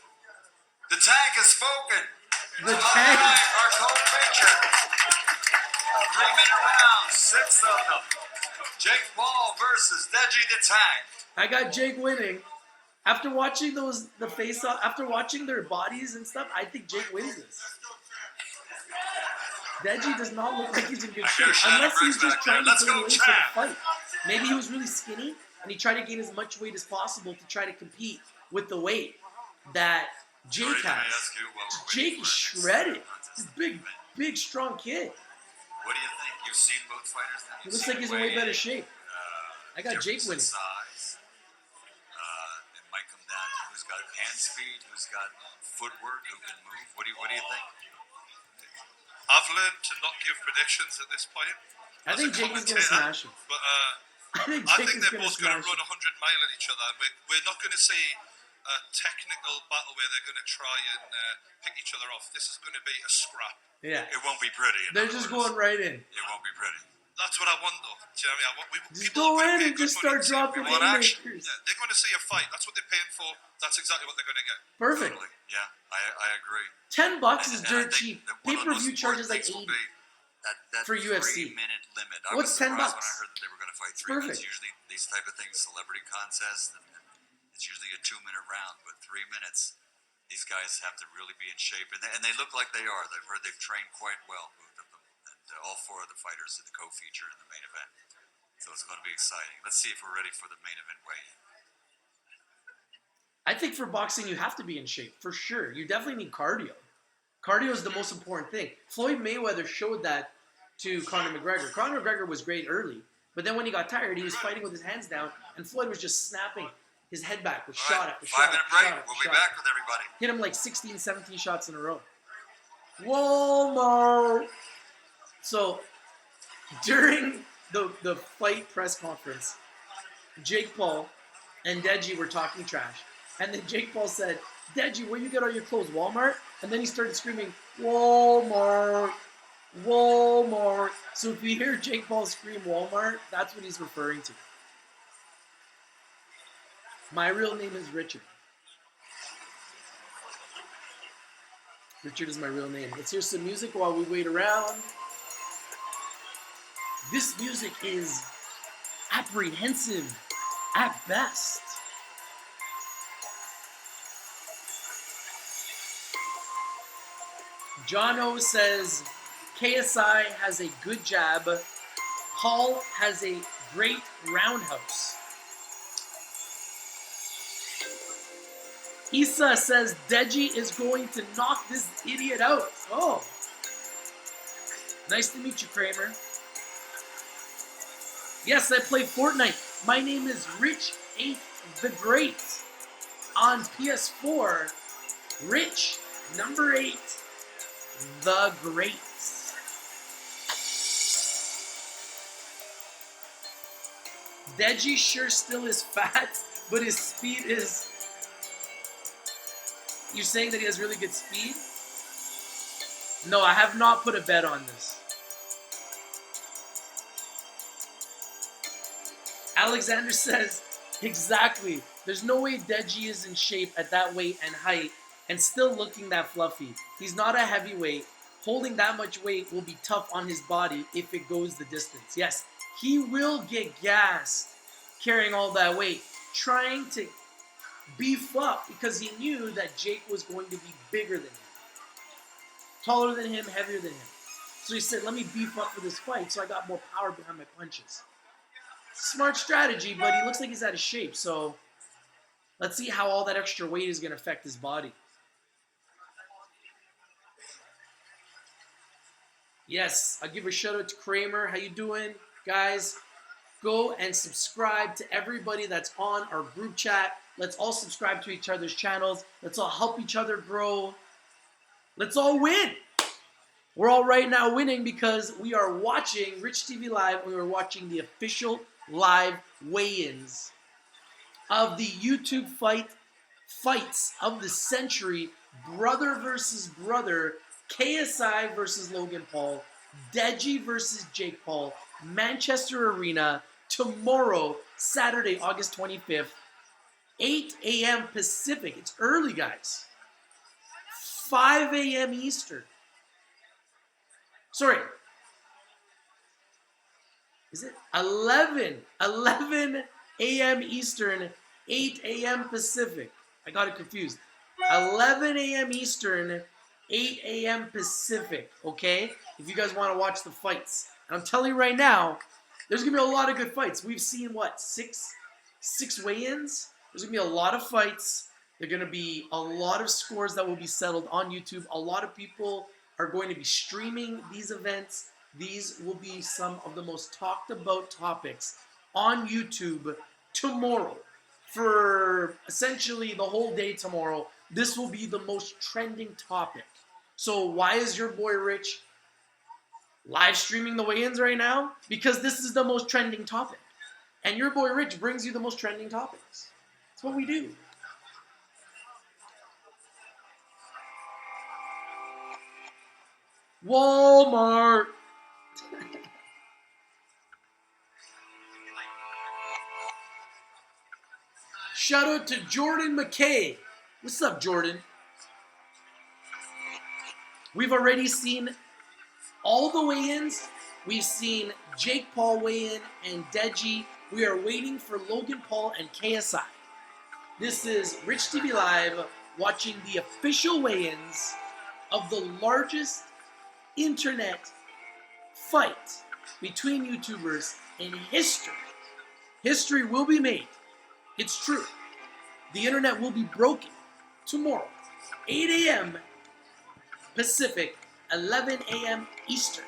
The Tank has spoken. The All tank. right, our co-picture. 3-minute rounds, 6 of them. Jake Paul versus Deji the Tank. I got Jake winning. After watching the face off, after watching their bodies and stuff, I think Jake wins this. Deji does not look like he's in good shape, unless he's just trying to gain weight for the fight. Maybe he was really skinny and he tried to gain as much weight as possible to try to compete with the weight that Jake has. Jake is shredded. He's a big, strong kid. What do you think? You've seen both fighters now? He looks like he's in way better shape. I got Jake winning. Size. It might come down to who's got hand speed, who's got footwork, who can move. What do you think? I've learned to not give predictions at this point. I think Jake is going to smash him. But I think I Jake think is they're going to both going to smash run him. 100 mile at each other. We're not going to see a technical battle where they're going to try and pick each other off. This is going to be a scrap. Yeah. It won't be pretty. They're just going right in. It won't be pretty. That's what I want, though. Do you know what I mean? Just go in and just start dropping haymakers. Yeah, they're going to see a fight. That's what they're paying for. That's exactly what they're going to get. Perfect. Totally. Yeah, I agree. $10 is And dirt I think cheap. that one of the most Pay-per-view charges like important things will 80. be that for UFC. 3-minute limit. What's I was $10? surprised when I heard that they were going to fight 3 minutes. Perfect. Usually these type of things, celebrity contests, and it's usually a 2-minute round, but 3 minutes, these guys have to really be in shape, and they look like they are. They've heard they've trained quite well, both of them, and all 4 of the fighters in the co-feature in the main event. So it's going to be exciting. Let's see if we're ready for the main event weigh-in. I think for boxing, you have to be in shape, for sure. You definitely need cardio. Cardio is the most important thing. Floyd Mayweather showed that to Conor McGregor. Conor McGregor was great early, but then when he got tired, he was fighting with his hands down, and Floyd was just snapping his head back with shot after shot 5-minute after break. shot after We'll be shot. back with everybody. Hit him like 16, 17 shots in a row. Walmart. So during the fight press conference, Jake Paul and Deji were talking trash. And then Jake Paul said, Deji, where you get all your clothes? Walmart? And then he started screaming, Walmart, Walmart. So if you hear Jake Paul scream Walmart, that's what he's referring to. My real name is Richard. Richard is my real name. Let's hear some music while we wait around. This music is apprehensive at best. John O says, KSI has a good jab. Paul has a great roundhouse. Issa says, Deji is going to knock this idiot out. Oh. Nice to meet you, Kramer. Yes, I play Fortnite. My name is Rich 8 the Great. On PS4, Rich number 8 the Great. Deji sure still is fat, but his speed is... You're saying that he has really good speed? No, I have not put a bet on this. Alexander says, exactly. There's no way Deji is in shape at that weight and height and still looking that fluffy. He's not a heavyweight. Holding that much weight will be tough on his body if it goes the distance. Yes, he will get gassed carrying all that weight, trying to beef up because he knew that Jake was going to be bigger than him. Taller than him, heavier than him. So he said, let me beef up for this fight so I got more power behind my punches. Smart strategy, but he looks like he's out of shape. So let's see how all that extra weight is going to affect his body. Yes, I'll give a shout out to Kramer. How you doing, guys? Go and subscribe to everybody that's on our group chat. Let's all subscribe to each other's channels. Let's all help each other grow. Let's all win. We're all right now winning because we are watching Rich TV Live. And we are watching the official live weigh-ins of the YouTube fights of the century. Brother versus brother. KSI versus Logan Paul. Deji versus Jake Paul. Manchester Arena. Tomorrow, Saturday, August 25th. 8 a.m. Pacific. It's early, guys. 5 a.m. Eastern. Sorry. Is it 11 a.m. Eastern, 8 a.m. Pacific. I got it confused. 11 a.m. Eastern, 8 a.m. Pacific, okay? If you guys want to watch the fights. And I'm telling you right now, there's going to be a lot of good fights. We've seen, what, six weigh-ins? There's going to be a lot of fights. There are going to be a lot of scores that will be settled on YouTube. A lot of people are going to be streaming these events. These will be some of the most talked about topics on YouTube tomorrow. For essentially the whole day tomorrow, this will be the most trending topic. So why is your boy Rich live streaming the weigh-ins right now? Because this is the most trending topic. And your boy Rich brings you the most trending topics. That's what we do. Walmart. Shout out to Jordan McKay. What's up, Jordan? We've already seen all the weigh-ins. We've seen Jake Paul weigh in and Deji. We are waiting for Logan Paul and KSI. This is Rich TV Live watching the official weigh-ins of the largest internet fight between YouTubers in history. History will be made. It's true. The internet will be broken tomorrow, 8 a.m. Pacific, 11 a.m. Eastern.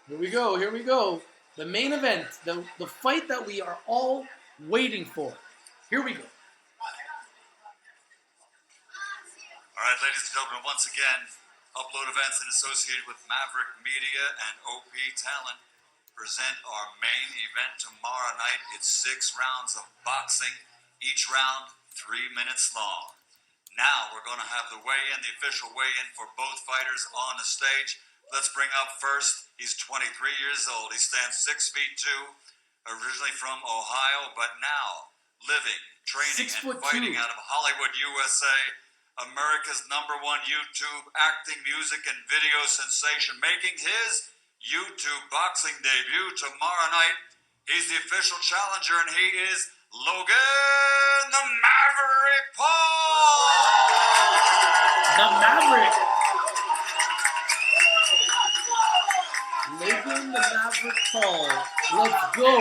Here we go. The main event, the fight that we are all waiting for. Here we go. All right, ladies and gentlemen, once again, Upload Events and associated with Maverick Media and OP Talent present our main event tomorrow night. It's 6 rounds of boxing. Each round 3 minutes long. Now we're going to have the weigh-in, the official weigh-in for both fighters on the stage. Let's bring up first, he's 23 years old. He stands 6 feet 2, originally from Ohio, but now living, training, and fighting out of Hollywood, USA. America's #1 YouTube acting, music, and video sensation, making his YouTube boxing debut tomorrow night. He's the official challenger, and he is Logan the Maverick Paul! The Maverick! Logan the Maverick Paul. Let's go!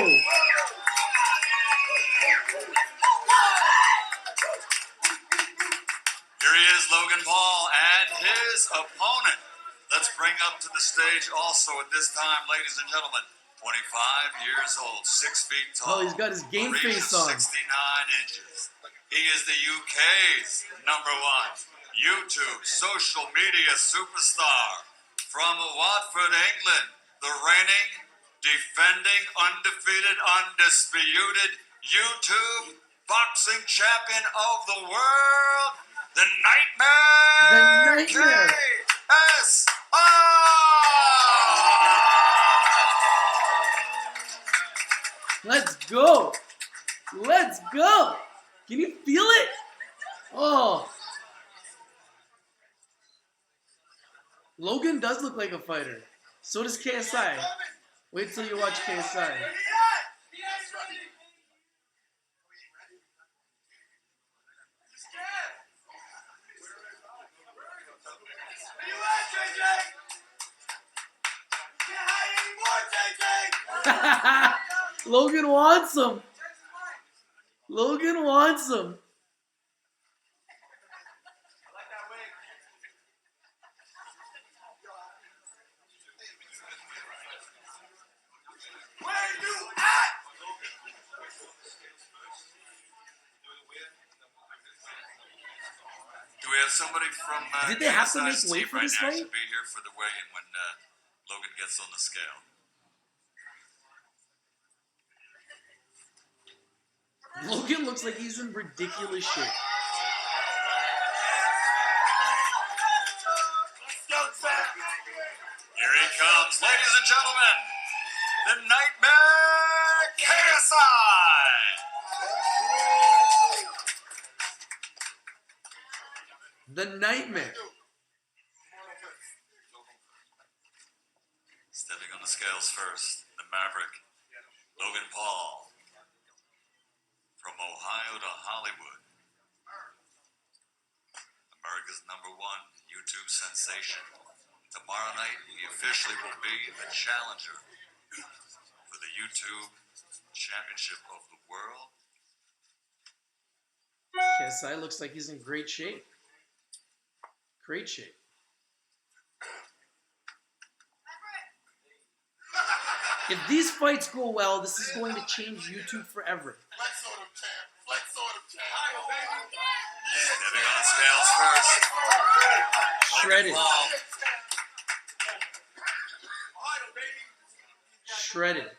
Here he is, Logan Paul, and his opponent. Let's bring up to the stage also at this time, ladies and gentlemen, 25 years old, 6 feet tall. Oh, he's got his game face on. 69 inches. He is the UK's #1 YouTube social media superstar. From Watford, England, the reigning, defending, undefeated, undisputed YouTube boxing champion of the world, the Nightmare! The Nightmare! KSI! Let's go! Let's go! Can you feel it? Oh. Logan does look like a fighter. So does KSI. Wait till you watch KSI. Logan wants him. Logan wants him. Do we have somebody from Did they have to make KSI's weight team for right this now? fight? Should be here for the weigh-in when Logan gets on the scale. Logan looks like he's in ridiculous shape. Here he comes, ladies and gentlemen, the Nightmare KSI! The Nightmare. Stepping on the scales first, the Maverick, Logan Paul. From Ohio to Hollywood. America's #1 YouTube sensation. Tomorrow night, he officially will be a challenger for the YouTube Championship of the World. KSI looks like he's in great shape. Great shape. If these fights go well, this is going to change YouTube forever. Stepping on the scales first. Shredded. Logan Paul. Shredded.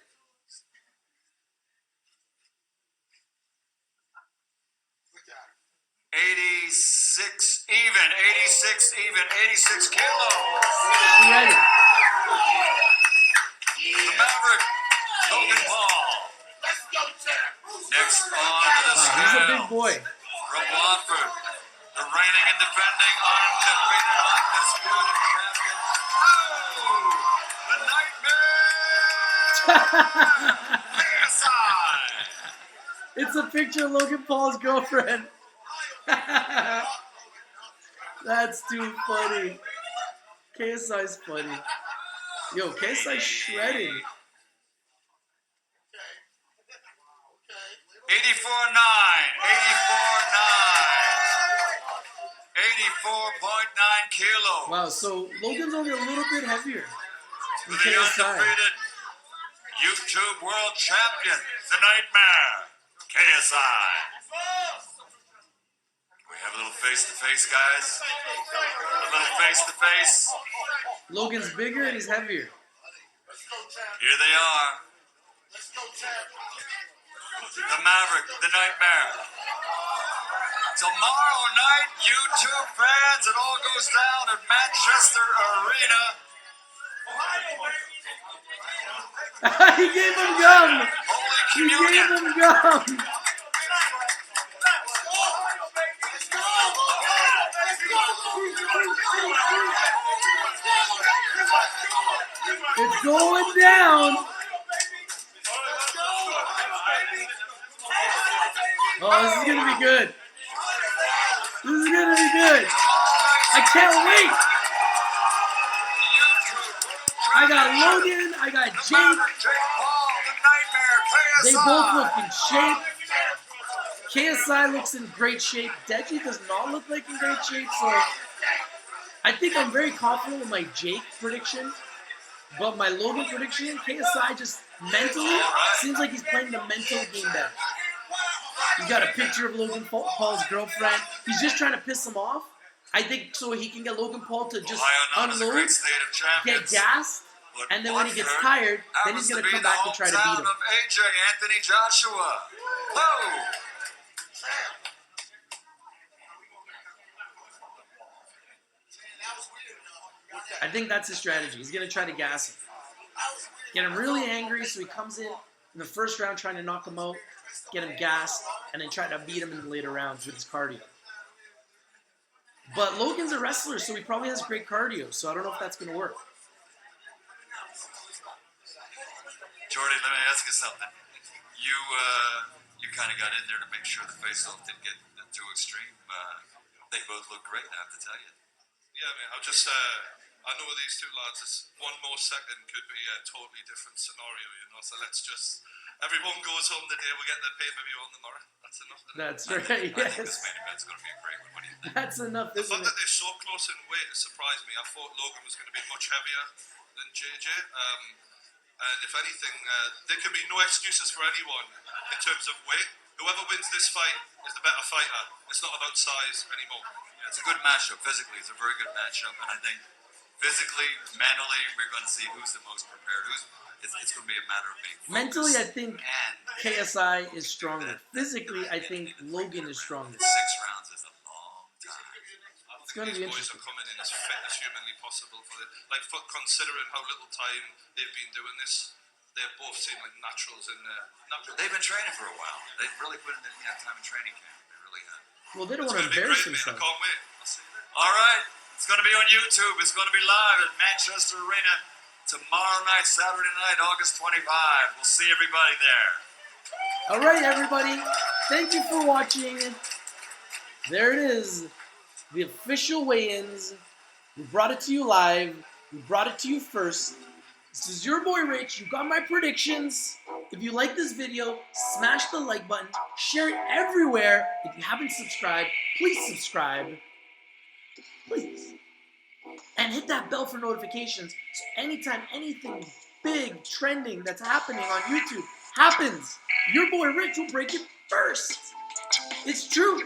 $86 even, 86 kilos. Shredded. The Maverick, Logan Paul. Next on to the Wow, scale. he's a big boy. From Watford, the reigning and defending undefeated, undisputed champion. Oh, the Nightmare KSI. It's a picture of Logan Paul's girlfriend. That's too funny. KSI's funny. Yo, KSI's shredding. 84.9 kilos. Wow, so Logan's only a little bit heavier For than the KSI. undefeated YouTube World Champion, the Nightmare, KSI. Can we have a little face-to-face, guys? A little face-to-face. Logan's bigger and he's heavier. Here they are. The Maverick, the Nightmare. Tomorrow night, YouTube fans, it all goes down at Manchester Arena. He gave him gum. Holy He gave Communion. him gum. It's going down. Oh, this is gonna be good. This is gonna be good. I can't wait. I got Logan. I got Jake. Jake Paul, the Nightmare, KSI. They both look in shape. KSI looks in great shape. Deji does not look like in great shape, so I think I'm very confident with my Jake prediction. But my Logan prediction, KSI just mentally seems like he's playing the mental game better. He's got a picture of Logan Paul's girlfriend. He's just trying to piss him off. I think so he can get Logan Paul to just unload, get gassed, and then when he gets tired, then he's going to come back and try to beat him. Of AJ Anthony Joshua. Whoa! I think that's his strategy. He's going to try to gas him. Get him really angry so he comes in the first round trying to knock him out, get him gassed, and then try to beat him in the later rounds with his cardio. But Logan's a wrestler, so he probably has great cardio, so I don't know if that's going to work. Jordy, let me ask you something. You kind of got in there to make sure the face-off didn't get too extreme. They both look great, I have to tell you. Yeah, man. I know these two lads. It's one more second could be a totally different scenario, you know. So let's just everyone goes home today. We get the pay-per-view on tomorrow. That's enough. That's right. I think this Yes, main event's going to be a great one. What do you think? that's enough. The Isn't fact it? that they're so close in weight has surprised me. I thought Logan was going to be much heavier than JJ. And if anything, there can be no excuses for anyone in terms of weight. Whoever wins this fight is the better fighter. It's not about size anymore. Yeah, it's a good matchup. Physically, it's a very good matchup. And I think physically, mentally, we're going to see who's the most prepared. It's going to be a matter of being focused. Mentally, I think And KSI is stronger. Physically, I think Logan is stronger. 6 rounds is a long time. It's going to be These boys interesting. are coming in as fit as humanly possible for it. Like, considering how little time they've been doing this, they both seem like naturals in there. They've been training for a while. They've really put in time in training camp. They really have. Well, they don't It's want to going to be embarrass great, man. I themselves. can't wait. I'll see you there. All right. It's going to be on YouTube. It's going to be live at Manchester Arena tomorrow night, Saturday night, August 25. We'll see everybody there. All right, everybody. Thank you for watching. There it is. The official weigh-ins. We brought it to you live. We brought it to you first. This is your boy Rich. You got my predictions. If you like this video, smash the like button. Share it everywhere. If you haven't subscribed, please subscribe. Please. And hit that bell for notifications so anytime anything big, trending that's happening on YouTube happens, your boy Rich will break it first. It's true.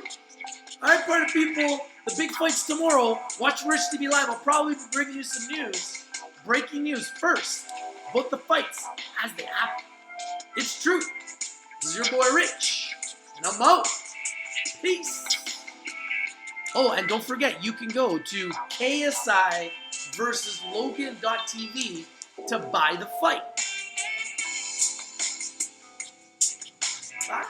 Alright, party people, the big fight's tomorrow. Watch Rich TV Live. I'll probably be bringing you some news. Breaking news first. Both the fights as they happen. It's true. This is your boy Rich. And I'm out. Peace. Oh, and don't forget, you can go to KSI versus Logan.tv to buy the fight. Bye.